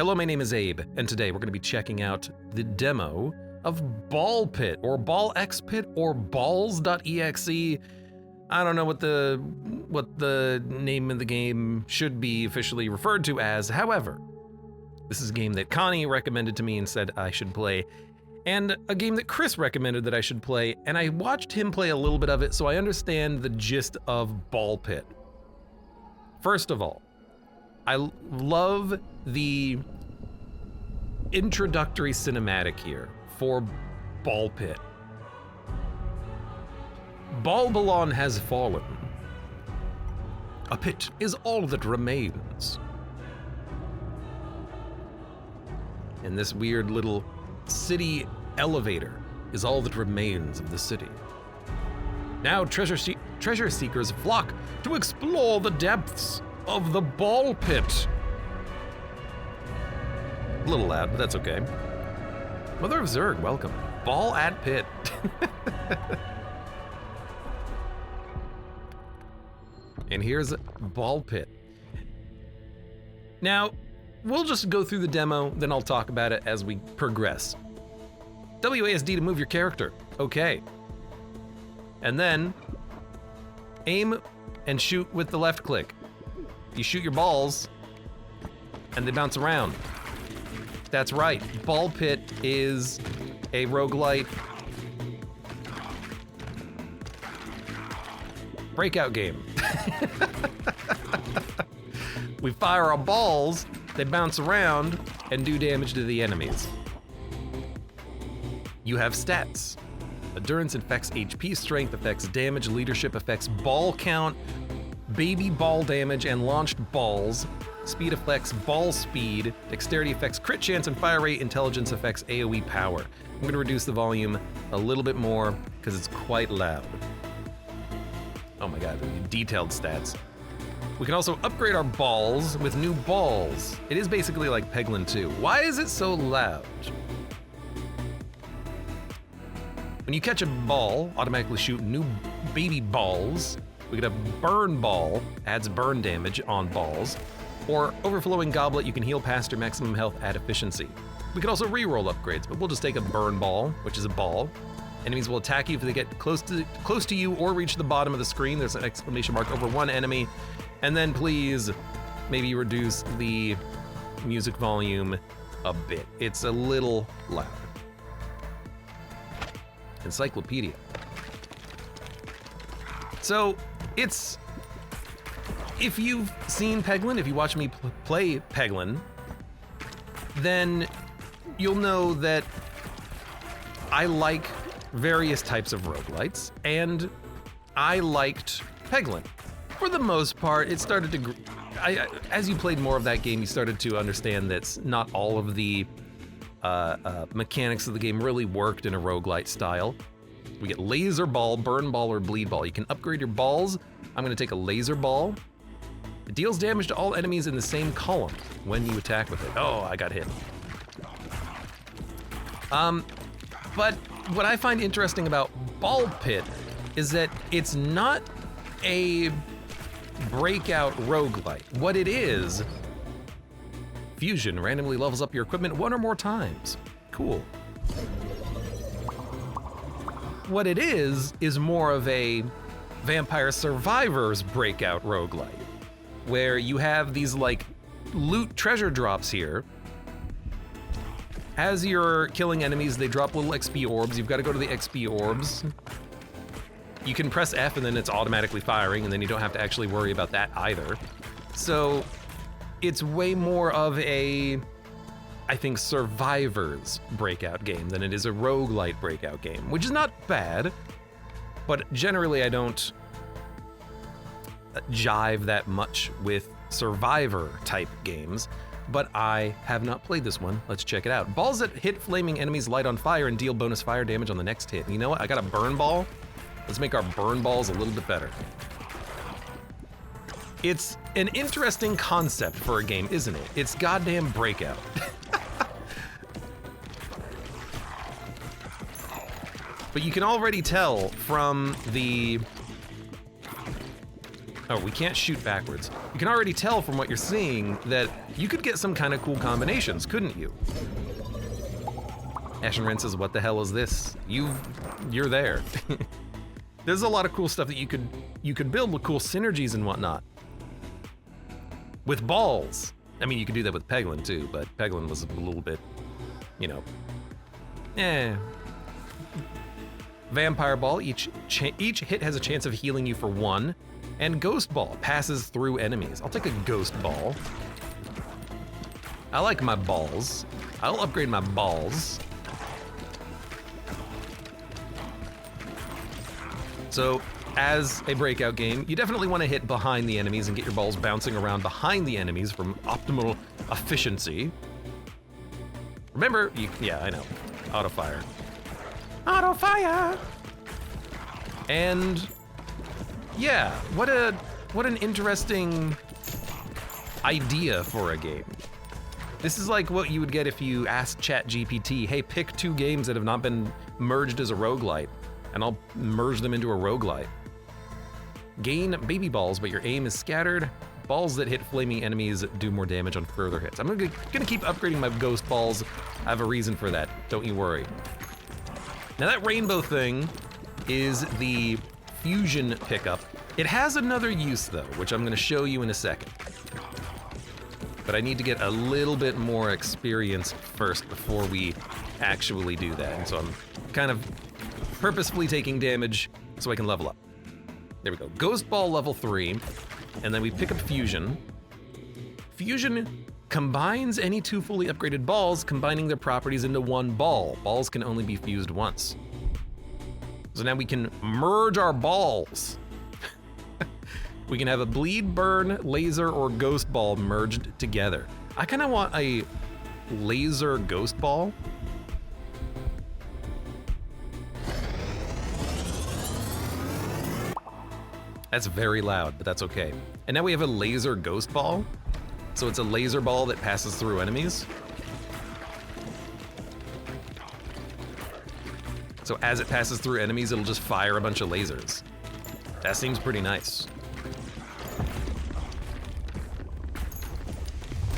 Hello, my name is Abe, and today we're going to be checking out the demo of Ball Pit, or Ball X Pit, or Balls.exe. I don't know what the name of the game should be officially referred to as. However, this is a game that Connie recommended to me and said I should play, and a game that Chris recommended that I should play, and I watched him play a little bit of it, so I understand the gist of Ball Pit. First of all, I love the introductory cinematic here for Ball Pit. Balbalon has fallen. A pit is all that remains. And this weird little city elevator is all that remains of the city. Now treasure seekers flock to explore the depths of the Ball Pit. A little loud, but that's okay. Mother of Zerg, welcome. Ball at Pit. And here's Ball Pit. Now, we'll just go through the demo, then I'll talk about it as we progress. WASD to move your character, okay. And then, aim and shoot with the left click. You shoot your balls, and they bounce around. That's right, Ball Pit is a roguelite breakout game. We fire our balls, they bounce around, and do damage to the enemies. You have stats. Endurance affects HP, strength affects damage, leadership affects ball count, baby ball damage, and launched balls. Speed affects ball speed, dexterity affects crit chance, and fire rate intelligence affects AoE power. I'm gonna reduce the volume a little bit more because it's quite loud. Oh my god, detailed stats. We can also upgrade our balls with new balls. It is basically like Peglin 2. Why is it so loud? When you catch a ball, automatically shoot new baby balls. We get a burn ball, adds burn damage on balls. Or overflowing goblet, you can heal past your maximum health at efficiency. We can also reroll upgrades, but we'll just take a burn ball, which is a ball. Enemies will attack you if they get close to you or reach the bottom of the screen. There's an exclamation mark over one enemy. And then please, maybe reduce the music volume a bit. It's a little loud. Encyclopedia. So, it's, if you've seen Peglin, if you watch me play Peglin, then you'll know that I like various types of roguelites, and I liked Peglin. For the most part, it started to, as you played more of that game, you started to understand that not all of the mechanics of the game really worked in a roguelite style. We get laser ball, burn ball, or bleed ball. You can upgrade your balls. I'm gonna take a laser ball. It deals damage to all enemies in the same column when you attack with it. Oh, I got hit. But what I find interesting about Ball Pit is that it's not a breakout roguelite. What it is, Fusion randomly levels up your equipment one or more times. Cool. What it is more of a Vampire Survivors breakout roguelite, where you have these like loot treasure drops here. As you're killing enemies, they drop little XP orbs. You've got to go to the XP orbs. You can press F and then it's automatically firing, and then you don't have to actually worry about that either. So it's way more of a, I think, Survivors breakout game than it is a roguelite breakout game, which is not bad, but generally I don't jive that much with Survivor type games. But I have not played this one. Let's check it out. Balls that hit flaming enemies light on fire and deal bonus fire damage on the next hit. You know what? I got a burn ball. Let's make our burn balls a little bit better. It's an interesting concept for a game, isn't it? It's goddamn breakout. But you can already tell from the Oh, we can't shoot backwards. You can already tell from what you're seeing that you could get some kind of cool combinations, couldn't you? Ashen Ren says, what the hell is this? You're there. There's a lot of cool stuff that you could build with cool synergies and whatnot. With balls. I mean, you could do that with Peglin too, but Peglin was a little bit, you know, Vampire Ball, each hit has a chance of healing you for 1, and Ghost Ball passes through enemies. I'll take a Ghost Ball. I like my balls. I'll upgrade my balls. So, as a breakout game, you definitely want to hit behind the enemies and get your balls bouncing around behind the enemies for optimal efficiency. Remember, yeah, I know, auto fire. Auto fire! And yeah, what an interesting idea for a game. This is like what you would get if you asked ChatGPT, hey, pick 2 games that have not been merged as a roguelite, and I'll merge them into a roguelite. Gain baby balls, but your aim is scattered. Balls that hit flaming enemies do more damage on further hits. I'm gonna keep upgrading my ghost balls. I have a reason for that, don't you worry. Now that rainbow thing is the fusion pickup. It has another use though, which I'm gonna show you in a second. But I need to get a little bit more experience first before we actually do that. And so I'm kind of purposefully taking damage so I can level up. There we go, Ghost Ball level 3, and then we pick up Fusion. Fusion combines any 2 fully upgraded balls, combining their properties into 1 ball. Balls can only be fused once. So now we can merge our balls. We can have a bleed, burn, laser, or ghost ball merged together. I kind of want a laser ghost ball. That's very loud, but that's okay. And now we have a laser ghost ball. So it's a laser ball that passes through enemies. So as it passes through enemies, it'll just fire a bunch of lasers. That seems pretty nice.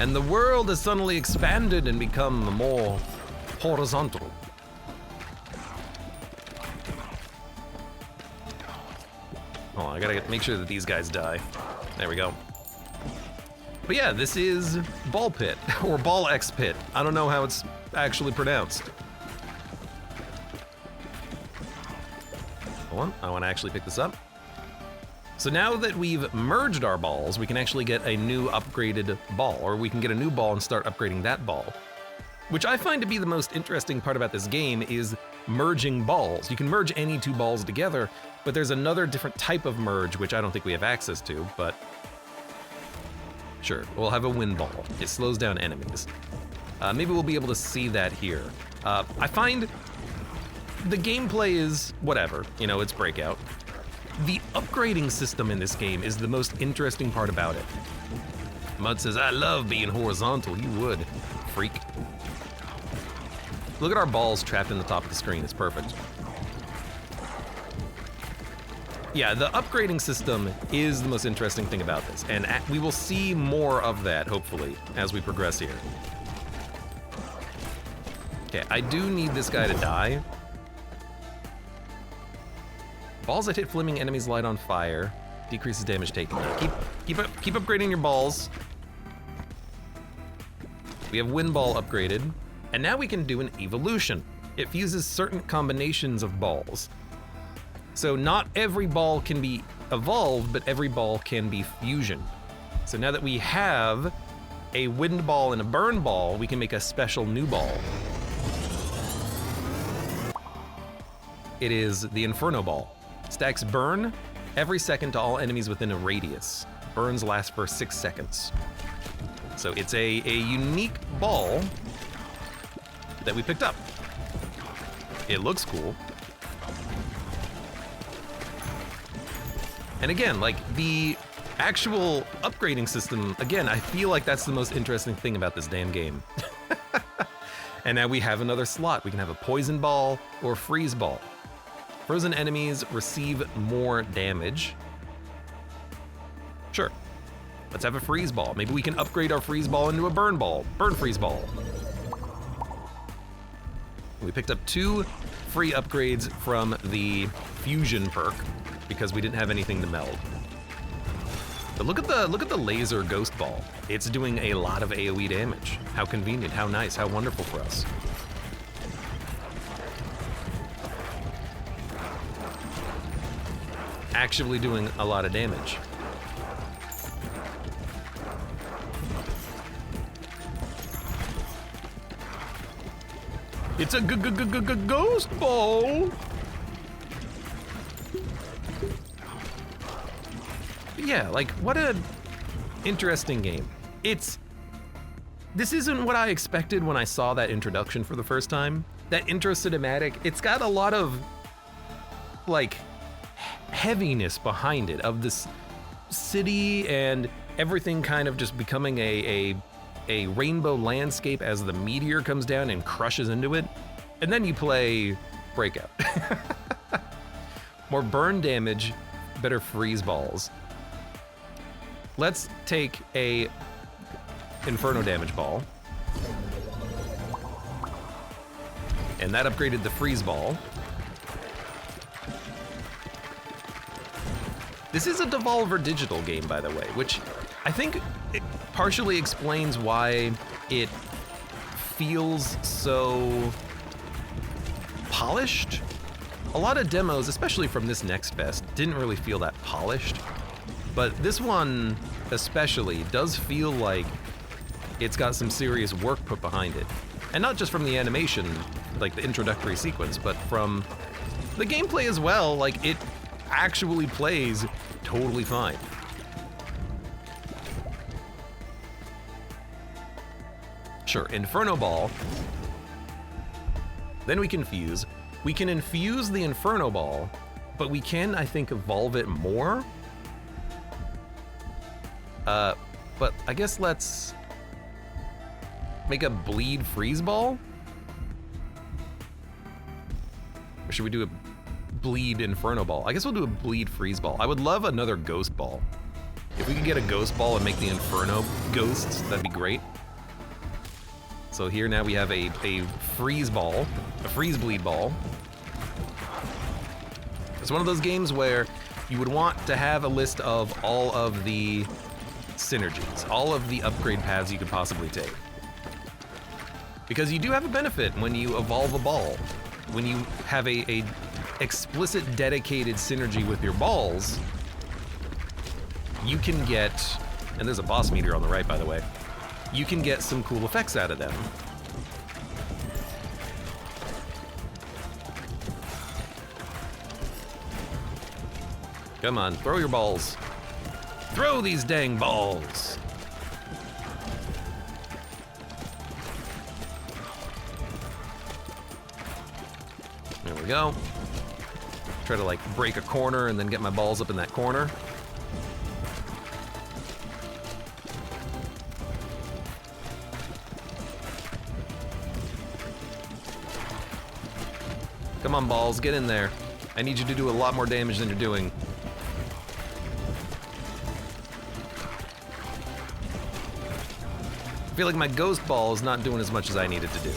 And the world has suddenly expanded and become more horizontal. Oh, I gotta make sure that these guys die. There we go. But yeah, this is Ball Pit, or Ball X Pit. I don't know how it's actually pronounced. Hold on, I wanna actually pick this up. So now that we've merged our balls, we can actually get a new upgraded ball, or we can get a new ball and start upgrading that ball. Which I find to be the most interesting part about this game is merging balls. You can merge any 2 balls together, but there's another different type of merge, which I don't think we have access to, but sure, we'll have a wind ball. It slows down enemies. Maybe we'll be able to see that here. I find the gameplay is whatever, you know, it's Breakout. The upgrading system in this game is the most interesting part about it. Mud says, I love being horizontal. You would, freak. Look at our balls trapped in the top of the screen. It's perfect. Yeah, the upgrading system is the most interesting thing about this, and we will see more of that, hopefully, as we progress here. Okay, I do need this guy to die. Balls that hit flaming enemies light on fire. Decreases damage taken. Keep upgrading your balls. We have Wind Ball upgraded, and now we can do an evolution. It fuses certain combinations of balls. So not every ball can be evolved, but every ball can be fusion. So now that we have a wind ball and a burn ball, we can make a special new ball. It is the Inferno Ball. Stacks burn every second to all enemies within a radius. Burns last for 6 seconds. So it's a unique ball that we picked up. It looks cool. And again, like the actual upgrading system, again, I feel like that's the most interesting thing about this damn game. And now we have another slot. We can have a poison ball or freeze ball. Frozen enemies receive more damage. Sure. Let's have a freeze ball. Maybe we can upgrade our freeze ball into a burn ball. Burn freeze ball. We picked up 2 free upgrades from the fusion perk because we didn't have anything to meld. But look at the laser ghost ball. It's doing a lot of AoE damage. How convenient, how nice, how wonderful for us. Actually doing a lot of damage. It's a ghost ball. Yeah, like, what a interesting game. This isn't what I expected when I saw that introduction for the first time. That intro cinematic, it's got a lot of, like, heaviness behind it, of this city and everything kind of just becoming a rainbow landscape as the meteor comes down and crushes into it. And then you play Breakout. More burn damage, better freeze balls. Let's take a Inferno damage ball. And that upgraded the freeze ball. This is a Devolver Digital game, by the way, which I think it partially explains why it feels so polished. A lot of demos, especially from this Next Fest, didn't really feel that polished. But this one especially does feel like it's got some serious work put behind it. And not just from the animation, like the introductory sequence, but from the gameplay as well. Like, it actually plays totally fine. Sure, Inferno Ball. Then we can fuse. We can infuse the Inferno Ball, but we can, I think, evolve it more. But I guess let's make a Bleed Freeze Ball? Or should we do a Bleed Inferno Ball? I guess we'll do a Bleed Freeze Ball. I would love another Ghost Ball. If we could get a Ghost Ball and make the Inferno Ghosts, that'd be great. So here now we have a Freeze Ball, a Freeze Bleed Ball. It's one of those games where you would want to have a list of all of the synergies, all of the upgrade paths you could possibly take. Because you do have a benefit when you evolve a ball. When you have a explicit dedicated synergy with your balls, you can get, and there's a boss meteor on the right, by the way, you can get some cool effects out of them. Come on, throw your balls. Throw these dang balls. There we go. Try to like break a corner and then get my balls up in that corner. Come on, balls, get in there. I need you to do a lot more damage than you're doing. I feel like my ghost ball is not doing as much as I need it to do.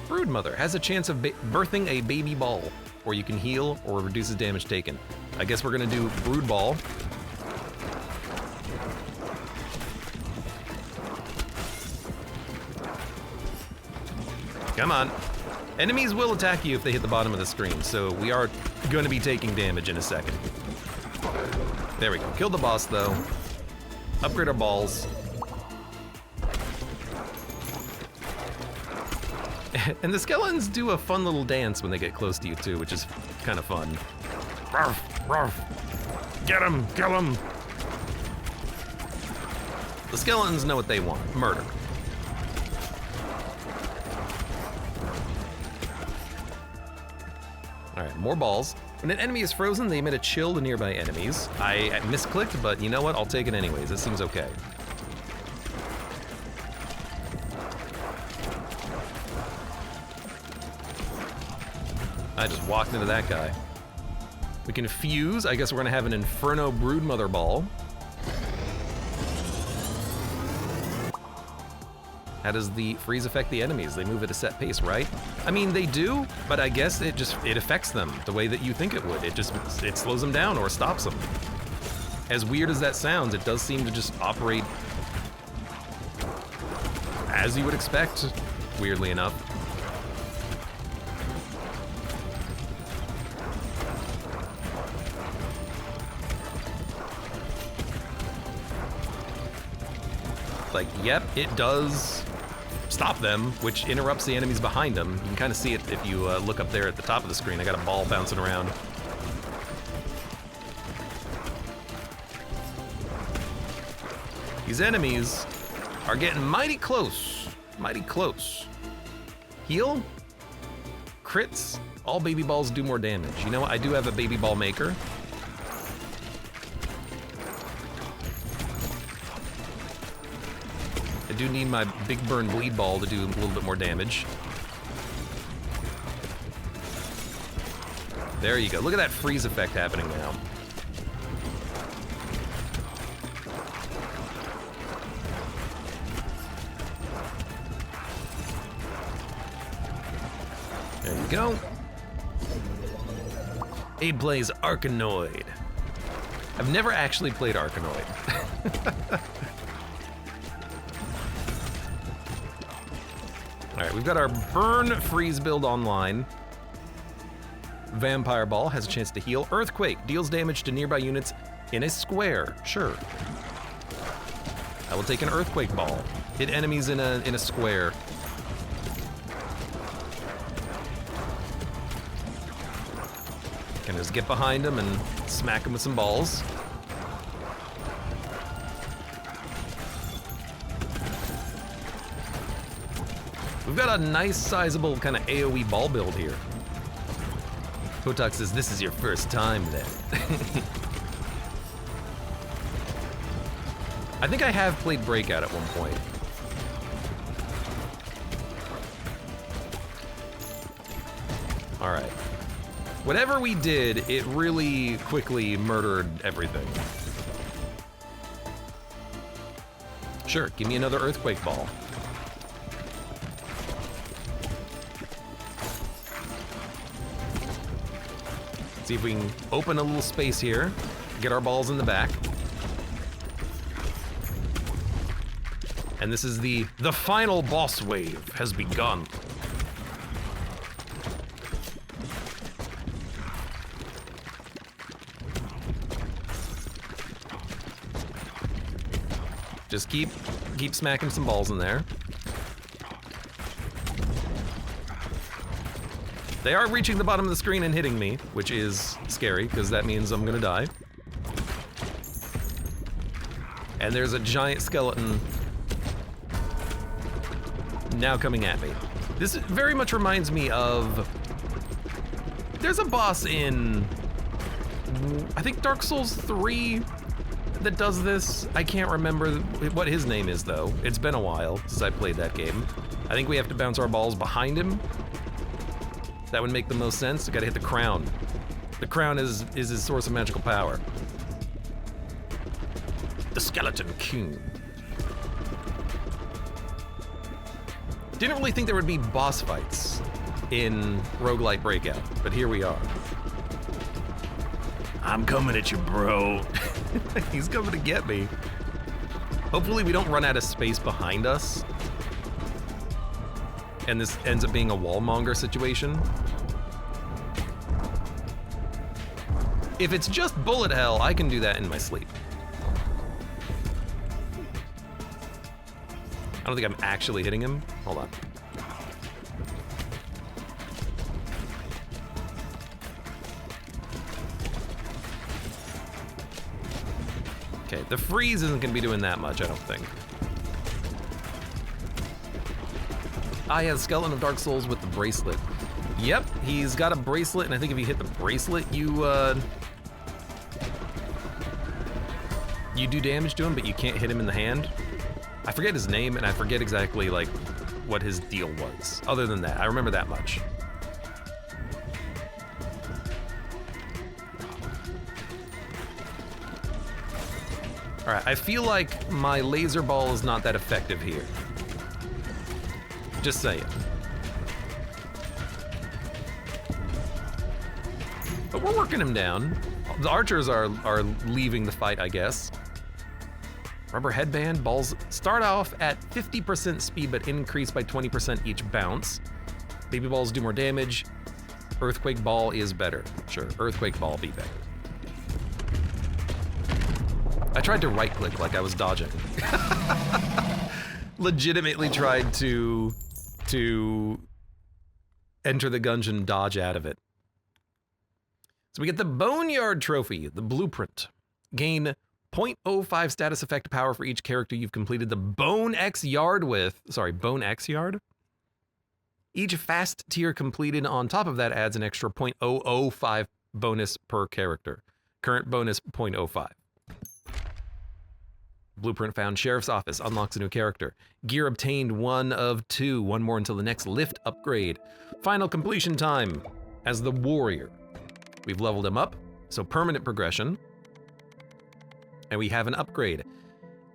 Broodmother has a chance of birthing a baby ball, or you can heal or reduces damage taken. I guess we're gonna do Brood Ball. Come on. Enemies will attack you if they hit the bottom of the screen, so we are going to be taking damage in a second. There we go. Killed the boss, though. Upgrade our balls. And the skeletons do a fun little dance when they get close to you, too, which is kind of fun. Ruff, ruff. Get him, kill him. The skeletons know what they want. Murder. Alright, more balls. When an enemy is frozen, they emit a chill to nearby enemies. I misclicked, but you know what? I'll take it anyways. It seems okay. I just walked into that guy. We can fuse. I guess we're gonna have an Inferno Broodmother Ball. How does the freeze affect the enemies? They move at a set pace, right? I mean, they do, but I guess it affects them the way that you think it would. It slows them down or stops them. As weird as that sounds, it does seem to just operate as you would expect, weirdly enough. Like, yep, it does stop them, which interrupts the enemies behind them. You can kind of see it if you look up there at the top of the screen. I got a ball bouncing around. These enemies are getting mighty close. Mighty close. Heal? Crits? All baby balls do more damage. You know what? I do have a baby ball maker. I do need my big burn bleed ball to do a little bit more damage. There you go. Look at that freeze effect happening now. There you go. Abe plays Arkanoid. I've never actually played Arkanoid. All right, we've got our Burn Freeze build online. Vampire Ball has a chance to heal. Earthquake deals damage to nearby units in a square. Sure. I will take an Earthquake Ball. Hit enemies in a square. Can just get behind them and smack them with some balls. We've got a nice sizable kind of AoE ball build here. Kotak says, this is your first time then. I think I have played Breakout at one point. All right. Whatever we did, it really quickly murdered everything. Sure, give me another Earthquake Ball. See if we can open a little space here, get our balls in the back. And this is the final boss wave has begun. Just keep smacking some balls in there. They are reaching the bottom of the screen and hitting me, which is scary, because that means I'm gonna die. And there's a giant skeleton now coming at me. This very much reminds me of... There's a boss in... I think Dark Souls 3 that does this. I can't remember what his name is, though. It's been a while since I played that game. I think we have to bounce our balls behind him. That would make the most sense. We gotta hit the crown. The crown is his source of magical power. The Skeleton King. Didn't really think there would be boss fights in roguelite Breakout, but here we are. I'm coming at you, bro. He's coming to get me. Hopefully we don't run out of space behind us and this ends up being a wallmonger situation. If it's just bullet hell, I can do that in my sleep. I don't think I'm actually hitting him. Hold on. Okay, the freeze isn't gonna be doing that much, I don't think. Ah, yeah, the Skeleton of Dark Souls with the bracelet. Yep, he's got a bracelet, and I think if you hit the bracelet, you do damage to him, but you can't hit him in the hand. I forget his name, and I forget exactly, like, what his deal was. Other than that, I remember that much. All right, I feel like my laser ball is not that effective here. Just saying. But we're working him down. The archers are leaving the fight, I guess. Rubber headband, balls start off at 50% speed, but increase by 20% each bounce. Baby balls do more damage. Earthquake ball is better. Sure, earthquake ball be better. I tried to right click like I was dodging. Legitimately tried to enter the gungeon and dodge out of it. So we get the Boneyard Trophy, the blueprint. Gain 0.05 status effect power for each character you've completed the Bone X Yard with. Sorry, Bone X Yard? Each fast tier completed on top of that adds an extra 0.005 bonus per character. Current bonus 0.05. Blueprint found Sheriff's Office unlocks a new character. Gear obtained 1 of 2, one more until the next lift upgrade. Final completion time as the Warrior. We've leveled him up, so permanent progression. And we have an upgrade.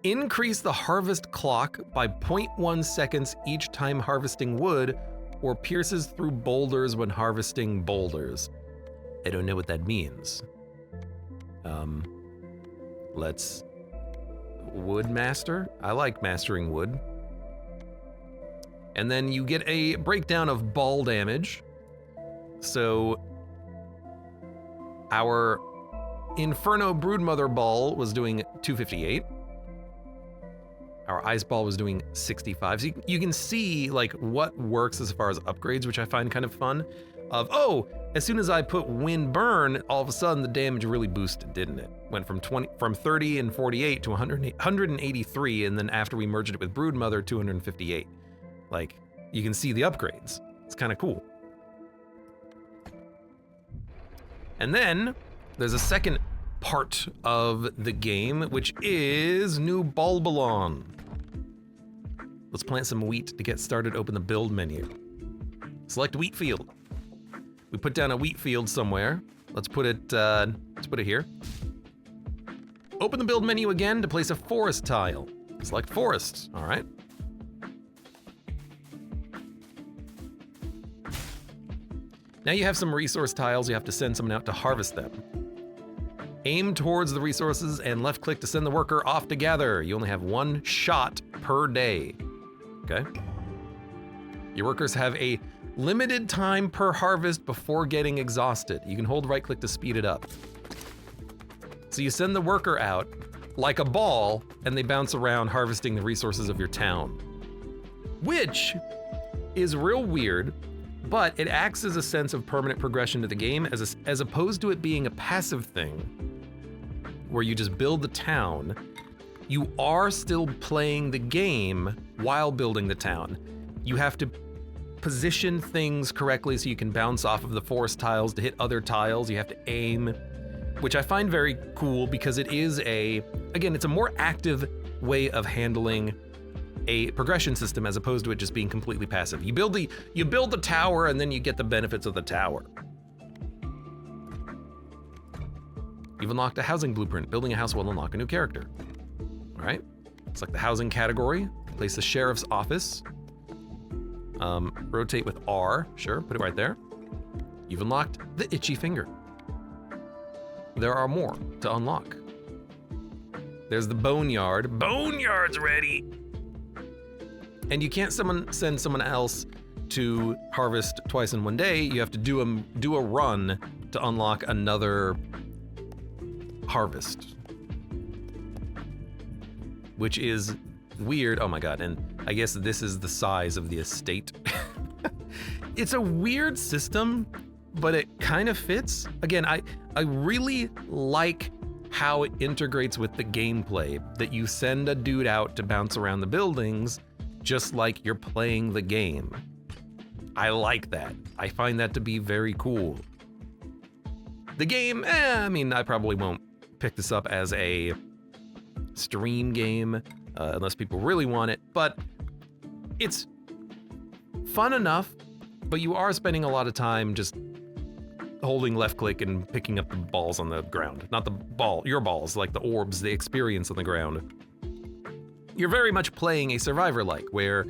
Increase the harvest clock by 0.1 seconds each time harvesting wood, or pierces through boulders when harvesting boulders. I don't know what that means. Let's... Wood master? I like mastering wood. And then you get a breakdown of ball damage. So our Inferno Broodmother ball was doing 258. Our ice ball was doing 65. So you can see like what works as far as upgrades, which I find kind of fun. As soon as I put wind burn, all of a sudden the damage really boosted, didn't it? Went from 30 and 48 to 183, and then after we merged it with Broodmother, 258. Like, you can see the upgrades. It's kind of cool. And then there's a second part of the game, which is new Bulbalon. Let's plant some wheat to get started. Open the build menu. Select wheat field. We put down a wheat field somewhere. Let's put it here. Open the build menu again to place a forest tile. Select forest, all right. Now you have some resource tiles, you have to send someone out to harvest them. Aim towards the resources and left click to send the worker off to gather. You only have 1 shot per day, okay? Your workers have a limited time per harvest before getting exhausted. You can hold right click to speed it up. So you send the worker out like a ball and they bounce around harvesting the resources of your town. Which is real weird, but it acts as a sense of permanent progression to the game as opposed to it being a passive thing where you just build the town. You are still playing the game while building the town. You have to position things correctly so you can bounce off of the forest tiles to hit other tiles. You have to aim, which I find very cool because it is it's a more active way of handling a progression system as opposed to it just being completely passive. You build the tower and then you get the benefits of the tower. You've unlocked a housing blueprint. Building a house will unlock a new character. All right, select the housing category, place the sheriff's office. Rotate with R, sure, put it right there. You've unlocked the itchy finger. There are more to unlock. There's the boneyard. Boneyard's ready! And you can't send someone else to harvest twice in one day. You have to do a run to unlock another harvest. Which is weird. Oh my god, and I guess this is the size of the estate. It's a weird system, but it kind of fits. Again, I really like how it integrates with the gameplay, that you send a dude out to bounce around the buildings just like you're playing the game. I like that. I find that to be very cool. The game, I probably won't pick this up as a stream game unless people really want it, but it's fun enough, but you are spending a lot of time just holding left click and picking up the balls on the ground. Not the ball, your balls, like the orbs they experience on the ground. You're very much playing a survivor-like, where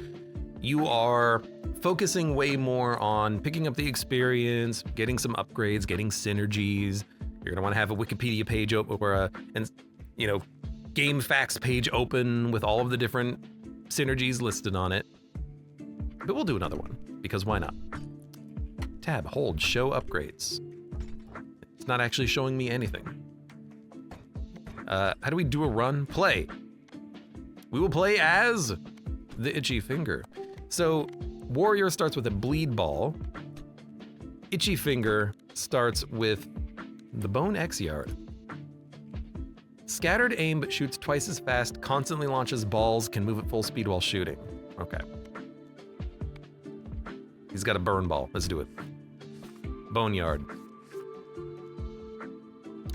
you are focusing way more on picking up the experience, getting some upgrades, getting synergies. You're gonna wanna have a Wikipedia page open or game facts page open with all of the different synergies listed on it. But we'll do another one, because why not? Tab, hold, show upgrades. It's not actually showing me anything. How do we do a run? Play. We will play as the Itchy Finger. So, Warrior starts with a bleed ball. Itchy Finger starts with the Bone X Yard. Scattered aim but shoots twice as fast, constantly launches balls, can move at full speed while shooting. Okay. He's got a burn ball. Let's do it. Boneyard.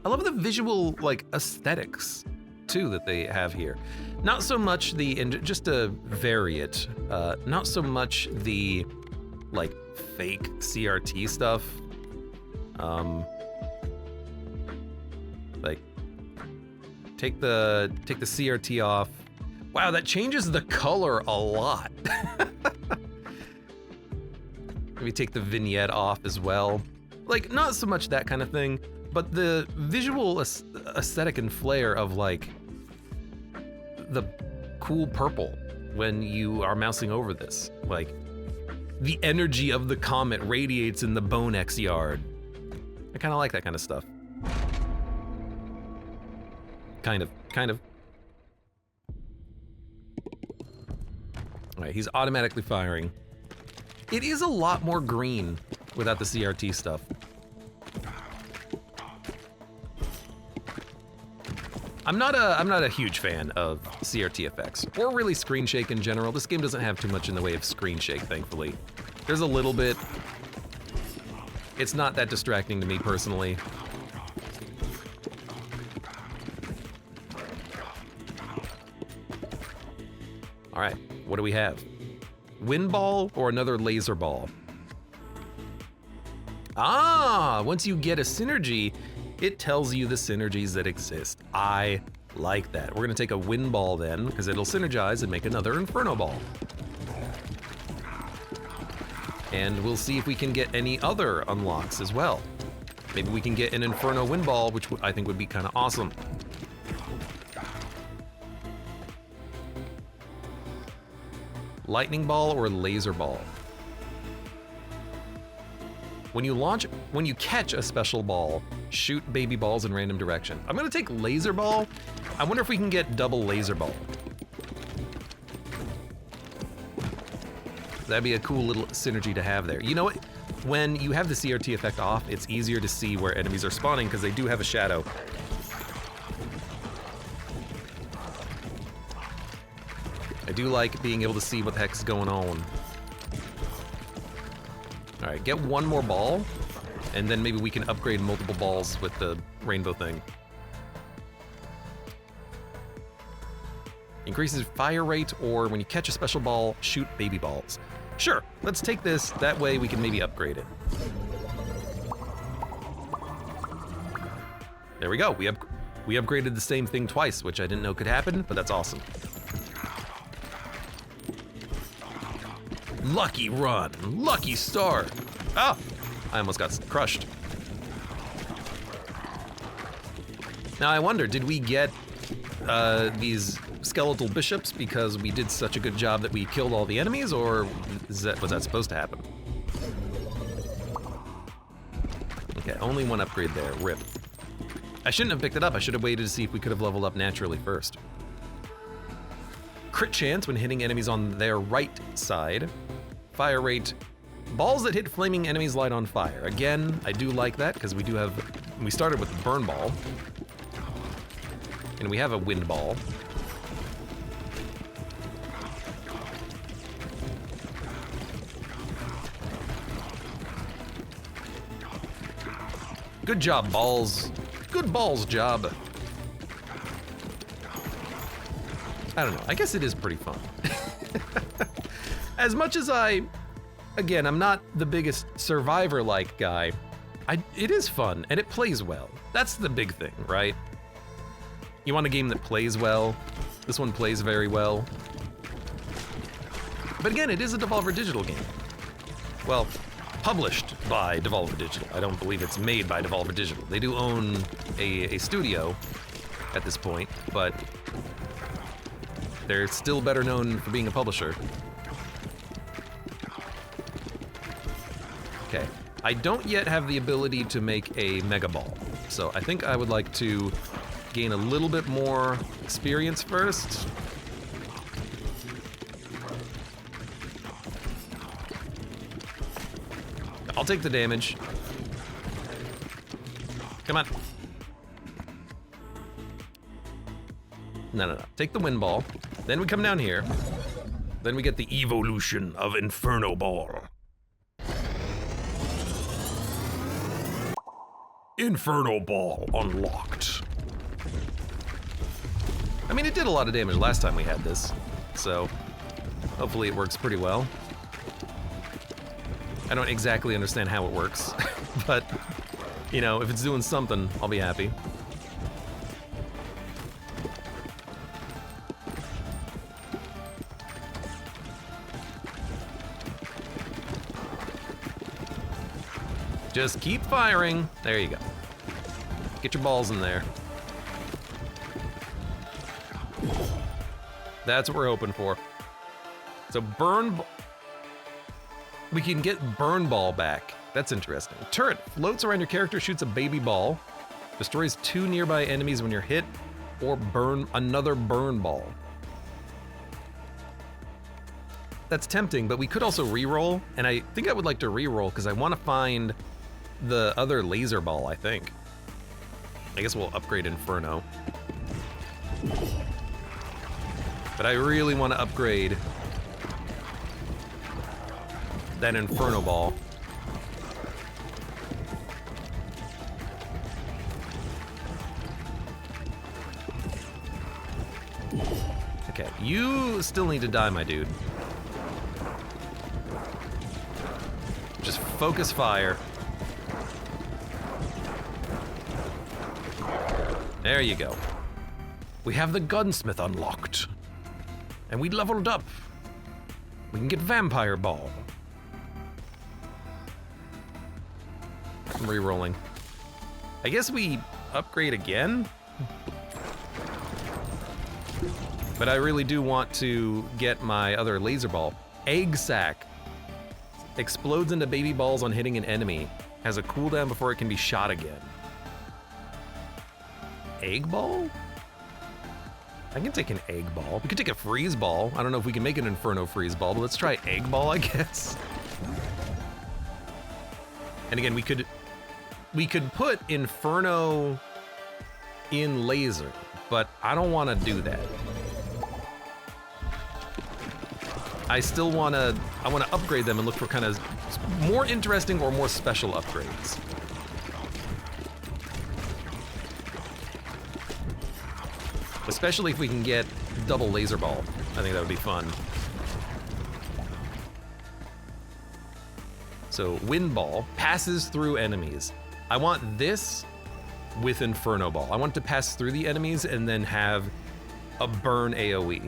I love the visual, like, aesthetics, too, that they have here. Not so much and just to vary it, not so much the, like, fake CRT stuff. Like, take the CRT off. Wow, that changes the color a lot. Maybe take the vignette off as well. Like, not so much that kind of thing, but the visual aesthetic and flair of, like, the cool purple when you are mousing over this. Like, the energy of the comet radiates in the Bone X Yard. I kind of like that kind of stuff. Kind of. All right, he's automatically firing. It is a lot more green without the CRT stuff. I'm not a huge fan of CRT effects, or really screen shake in general. This game doesn't have too much in the way of screen shake, thankfully. There's a little bit. It's not that distracting to me personally. All right, what do we have? Wind ball or another laser ball? Ah, once you get a synergy, it tells you the synergies that exist. I like that. We're gonna take a wind ball then, because it'll synergize and make another inferno ball. And we'll see if we can get any other unlocks as well. Maybe we can get an inferno wind ball, which I think would be kind of awesome. Lightning ball or laser ball? When you catch a special ball, shoot baby balls in random direction. I'm gonna take laser ball. I wonder if we can get double laser ball. That'd be a cool little synergy to have there. You know what? When you have the CRT effect off, it's easier to see where enemies are spawning because they do have a shadow. I do like being able to see what the heck's going on. All right, get one more ball, and then maybe we can upgrade multiple balls with the rainbow thing. Increases fire rate, or when you catch a special ball, shoot baby balls. Sure, let's take this. That way we can maybe upgrade it. There we go. We upgraded the same thing twice, which I didn't know could happen, but that's awesome. Lucky run, lucky start. Ah, I almost got crushed. Now I wonder, did we get these skeletal bishops because we did such a good job that we killed all the enemies, or was that supposed to happen? Okay, only one upgrade there, rip. I shouldn't have picked it up. I should have waited to see if we could have leveled up naturally first. Crit chance when hitting enemies on their right side. Fire rate. Balls that hit flaming enemies light on fire. Again, I do like that because we started with the burn ball. And we have a wind ball. Good job, balls. Good balls job. I don't know, I guess it is pretty fun. As much as I'm not the biggest survivor-like guy, It is fun, and it plays well. That's the big thing, right? You want a game that plays well. This one plays very well. But again, it is a Devolver Digital game. Well, published by Devolver Digital. I don't believe it's made by Devolver Digital. They do own a studio at this point, but they're still better known for being a publisher. Okay, I don't yet have the ability to make a Mega Ball, so I think I would like to gain a little bit more experience first. I'll take the damage. Come on. No. Take the wind ball. Then we come down here. Then we get the evolution of Inferno Ball. Inferno Ball unlocked. I mean, it did a lot of damage last time we had this, so hopefully it works pretty well. I don't exactly understand how it works, but, you know, if it's doing something, I'll be happy. Just keep firing. There you go. Get your balls in there. That's what we're hoping for. So we can get burn ball back. That's interesting. Turret floats around your character, shoots a baby ball, destroys 2 nearby enemies when you're hit, or burn another burn ball. That's tempting, but we could also reroll, and I think I would like to reroll because I want to find the other laser ball, I think. I guess we'll upgrade Inferno. But I really want to upgrade that Inferno Ball. Okay, you still need to die, my dude. Just focus fire. There you go. We have the gunsmith unlocked. And we leveled up. We can get Vampire Ball. I'm re-rolling. I guess we upgrade again? But I really do want to get my other laser ball. Egg sack. Explodes into baby balls on hitting an enemy. Has a cooldown before it can be shot again. Egg ball? I can take an egg ball. We could take a freeze ball. I don't know if we can make an Inferno freeze ball, but let's try egg ball, I guess. And again, we could put Inferno in laser, but I don't want to do that. I want to upgrade them and look for kind of more interesting or more special upgrades. Especially if we can get double laser ball. I think that would be fun. So wind ball passes through enemies. I want this with Inferno Ball. I want to pass through the enemies and then have a burn AoE.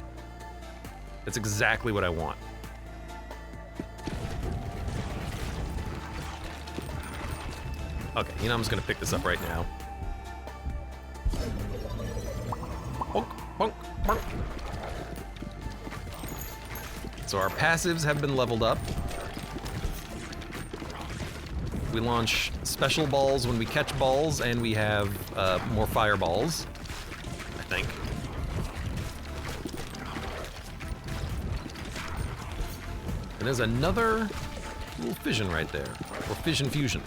That's exactly what I want. Okay, you know, I'm just gonna pick this up right now. Bonk, bonk, bonk. So our passives have been leveled up. We launch special balls when we catch balls, and we have more fireballs, I think. And there's another little fission right there, or fission fusion.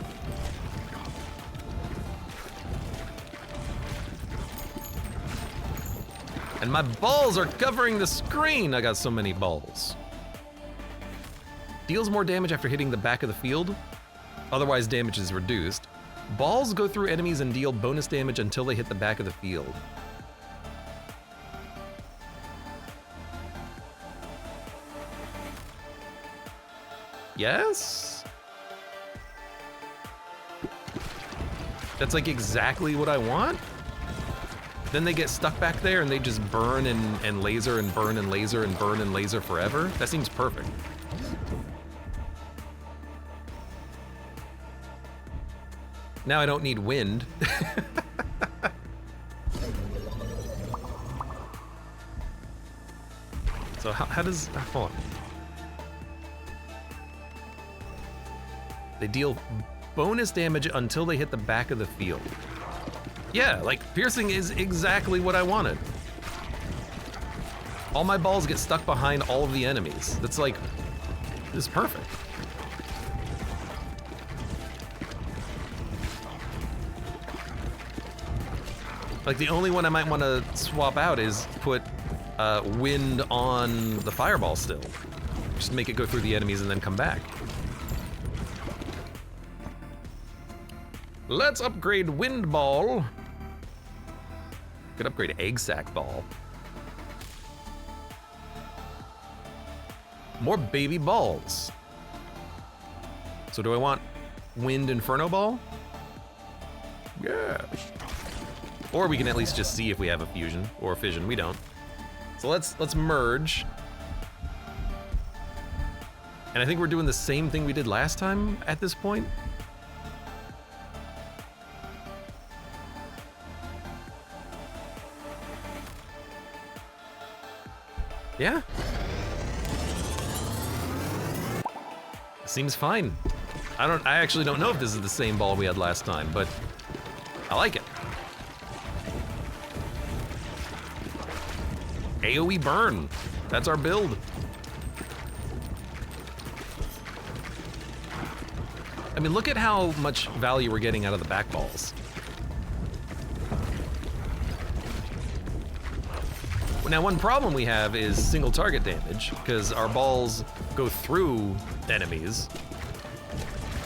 And my balls are covering the screen. I got so many balls. Deals more damage after hitting the back of the field. Otherwise, damage is reduced. Balls go through enemies and deal bonus damage until they hit the back of the field. Yes? That's like exactly what I want. Then they get stuck back there and they just burn and laser and burn and laser and burn and laser forever. That seems perfect. Now I don't need wind. So how does, hold on. They deal bonus damage until they hit the back of the field. Yeah, like piercing is exactly what I wanted. All my balls get stuck behind all of the enemies. That's like, this is perfect. Like the only one I might want to swap out is put wind on the fireball still. Just make it go through the enemies and then come back. Let's upgrade wind ball. Could upgrade egg sack ball. More baby balls. So do I want wind inferno ball? Yeah. Or we can at least just see if we have a fusion or a fission. We don't. So let's merge. And I think we're doing the same thing we did last time at this point. Yeah. Seems fine. I actually don't know if this is the same ball we had last time, but I like it. AoE burn. That's our build. I mean, look at how much value we're getting out of the back balls. Now, one problem we have is single target damage, because our balls go through enemies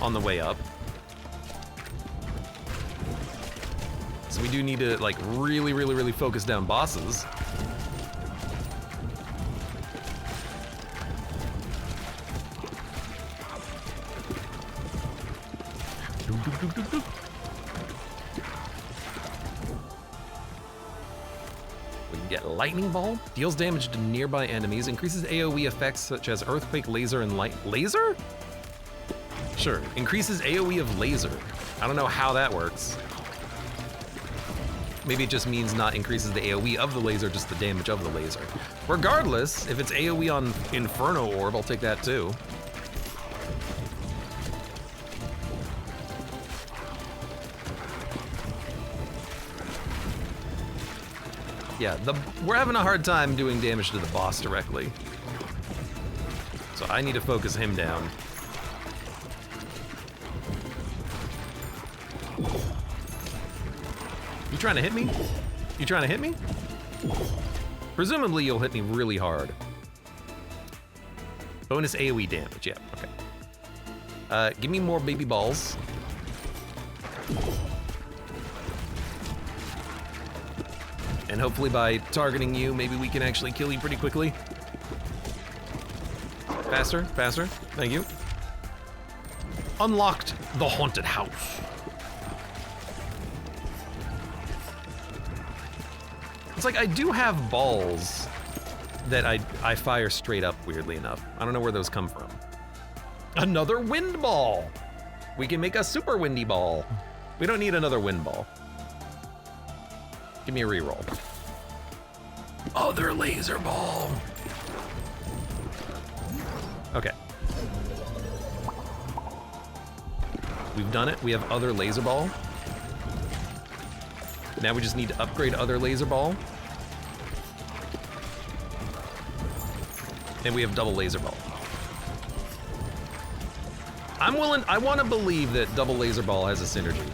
on the way up. So we do need to, like, really focus down bosses. Lightning ball deals damage to nearby enemies, increases AoE effects such as earthquake, laser, and light. Laser? Sure, increases AoE of laser. I don't know how that works. Maybe it just means not increases the AoE of the laser, just the damage of the laser. Regardless, if it's AoE on Inferno Orb, I'll take that too. Yeah, we're having a hard time doing damage to the boss directly. So I need to focus him down. You trying to hit me? You trying to hit me? Presumably you'll hit me really hard. Bonus AoE damage, yeah, okay. Give me more baby balls. And hopefully by targeting you, maybe we can actually kill you pretty quickly. Faster, faster, thank you. Unlocked the haunted house. It's like I do have balls that I fire straight up, weirdly enough. I don't know where those come from. Another wind ball. We can make a super windy ball. We don't need another wind ball. Give me a reroll. Other laser ball. Okay. We've done it. We have other laser ball. Now we just need to upgrade other laser ball. And we have double laser ball. I want to believe that double laser ball has a synergy.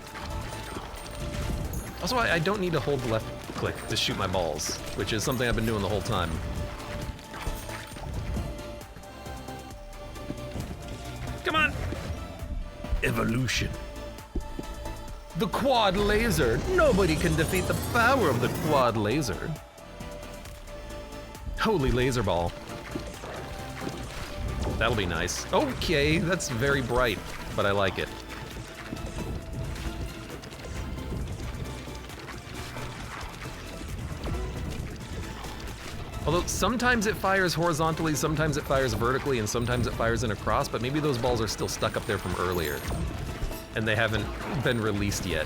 Also, I don't need to hold left click to shoot my balls, which is something I've been doing the whole time. Come on! Evolution. The quad laser. Nobody can defeat the power of the quad laser. Holy laser ball. That'll be nice. Okay, that's very bright, but I like it. Although sometimes it fires horizontally, sometimes it fires vertically, and sometimes it fires in a cross, but maybe those balls are still stuck up there from earlier. And they haven't been released yet.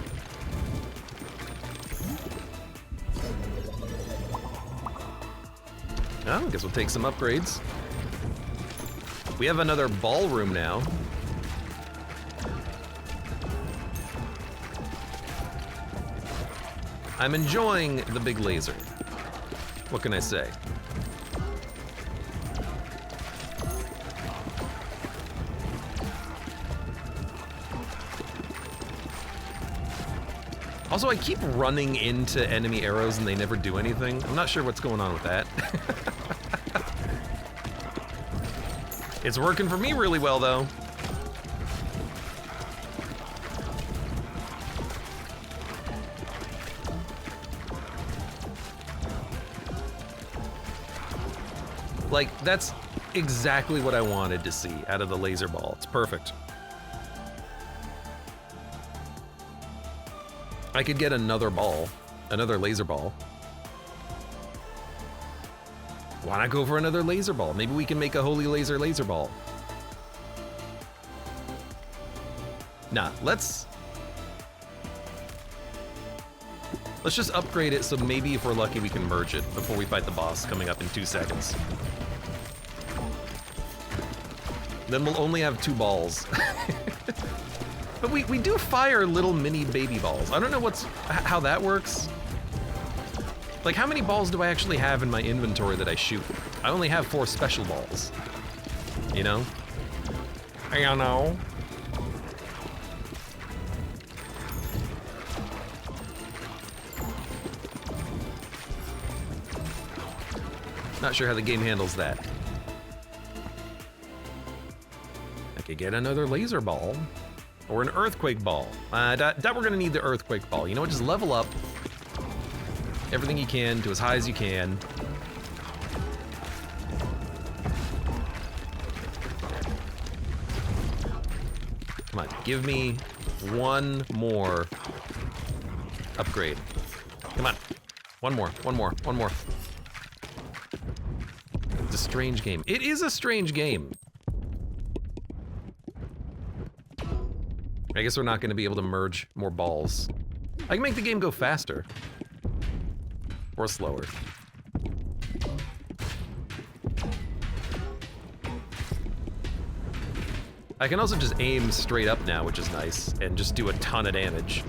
Oh, I guess we'll take some upgrades. We have another ballroom now. I'm enjoying the big laser. What can I say? Also, I keep running into enemy arrows and they never do anything. I'm not sure what's going on with that. It's working for me really well, though. Like, that's exactly what I wanted to see out of the laser ball. It's perfect. I could get another ball, another laser ball. Why not go for another laser ball? Maybe we can make a holy laser ball. Nah, let's just upgrade it so maybe if we're lucky we can merge it before we fight the boss coming up in 2 seconds. Then we'll only have 2 balls. But we do fire little mini baby balls. I don't know how that works. Like, how many balls do I actually have in my inventory that I shoot? I only have 4 special balls. You know? I don't know. Not sure how the game handles that. I could get another laser ball. Or an earthquake ball. That we're gonna need the earthquake ball. You know what, just level up everything you can to as high as you can. Come on, give me one more upgrade. Come on, one more. It's a strange game. It is a strange game. I guess we're not going to be able to merge more balls. I can make the game go faster. Or slower. I can also just aim straight up now, which is nice, and just do a ton of damage.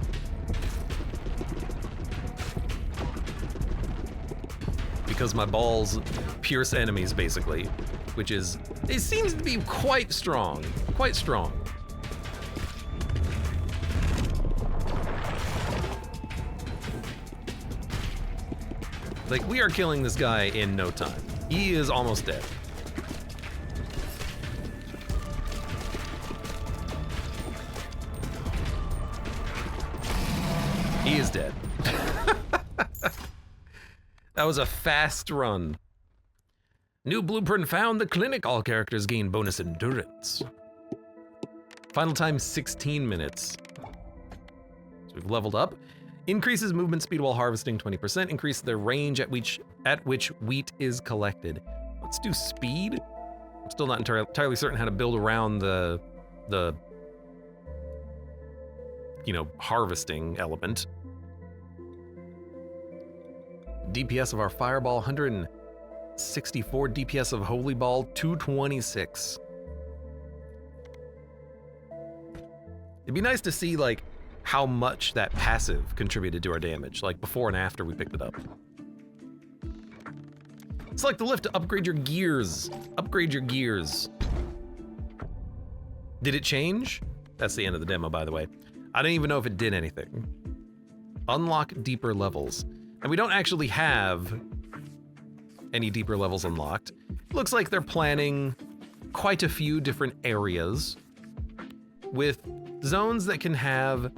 Because my balls pierce enemies, basically. Which is, it seems to be quite strong. Quite strong. Like, we are killing this guy in no time. He is almost dead. He is dead. That was a fast run. New blueprint found. The clinic. All characters gain bonus endurance. Final time 16 minutes. So we've leveled up. Increases movement speed while harvesting 20%. Increase the range at which wheat is collected. Let's do speed. I'm still not entirely certain how to build around the you know, harvesting element. DPS of our fireball 164. DPS of holy ball 226. It'd be nice to see like how much that passive contributed to our damage, like before and after we picked it up. Select the lift to upgrade your gears. Upgrade your gears. Did it change? That's the end of the demo, by the way. I don't even know if it did anything. Unlock deeper levels. And we don't actually have any deeper levels unlocked. Looks like they're planning quite a few different areas with zones that can have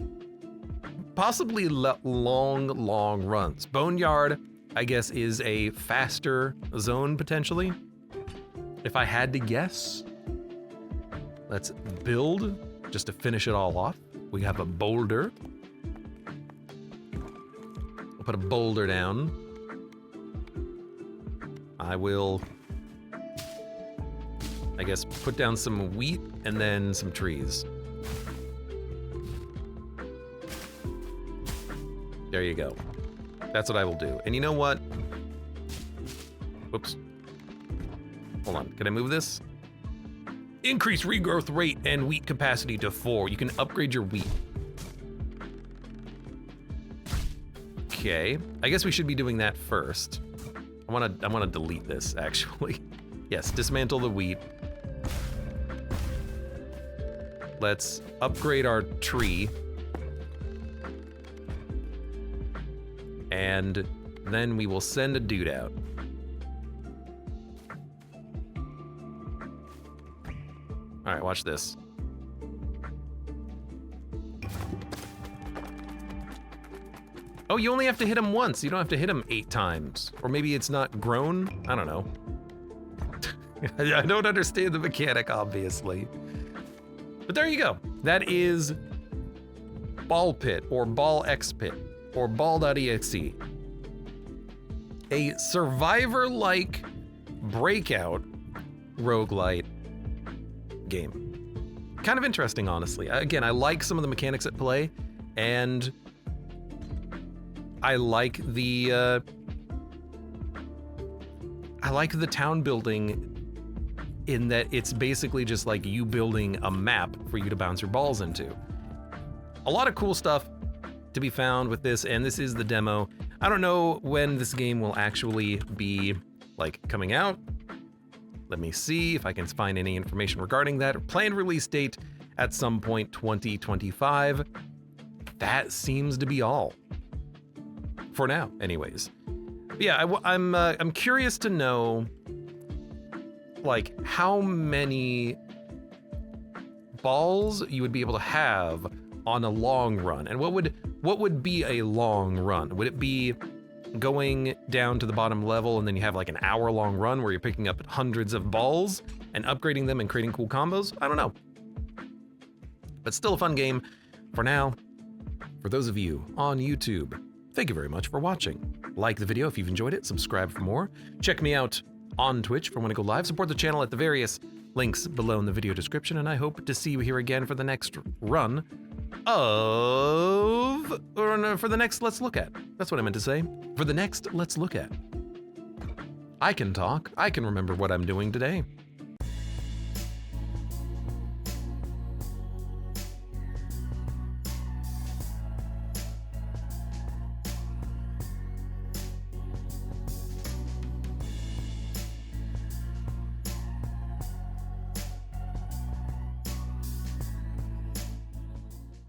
possibly long runs. Boneyard, I guess, is a faster zone potentially. If I had to guess, let's build just to finish it all off. We have a boulder. We'll put a boulder down. I will, I guess, put down some wheat and then some trees. There you go. That's what I will do. And you know what? Whoops. Hold on. Can I move this? Increase regrowth rate and wheat capacity to 4. You can upgrade your wheat. Okay. I guess we should be doing that first. I wanna delete this, actually. Yes, dismantle the wheat. Let's upgrade our tree. And then we will send a dude out. All right, watch this. Oh, you only have to hit him once. You don't have to hit him 8 times. Or maybe it's not grown. I don't know. I don't understand the mechanic, obviously. But there you go. That is Ball Pit, or Ball X Pit, or Ball.exe. A survivor-like breakout roguelite game. Kind of interesting, honestly. Again, I like some of the mechanics at play, and I like the town building in that it's basically just like you building a map for you to bounce your balls into. A lot of cool stuff to be found with this, and this is the demo. I don't know when this game will actually be like coming out. Let me see if I can find any information regarding that. Planned release date at some point 2025. That seems to be all. For now, anyways. But yeah, I'm curious to know like how many balls you would be able to have on a long run, and what would be a long run? Would it be going down to the bottom level and then you have like an hour-long run where you're picking up hundreds of balls and upgrading them and creating cool combos? I don't know. But still a fun game. For now, for those of you on YouTube, thank you very much for watching. Like the video if you've enjoyed it, subscribe for more. Check me out on Twitch for when I go live. Support the channel at the various links below in the video description, and I hope to see you here again for the next run of, or no, for the next Let's Look At. That's what I meant to say. For the next Let's Look At. I can talk. I can remember what I'm doing today.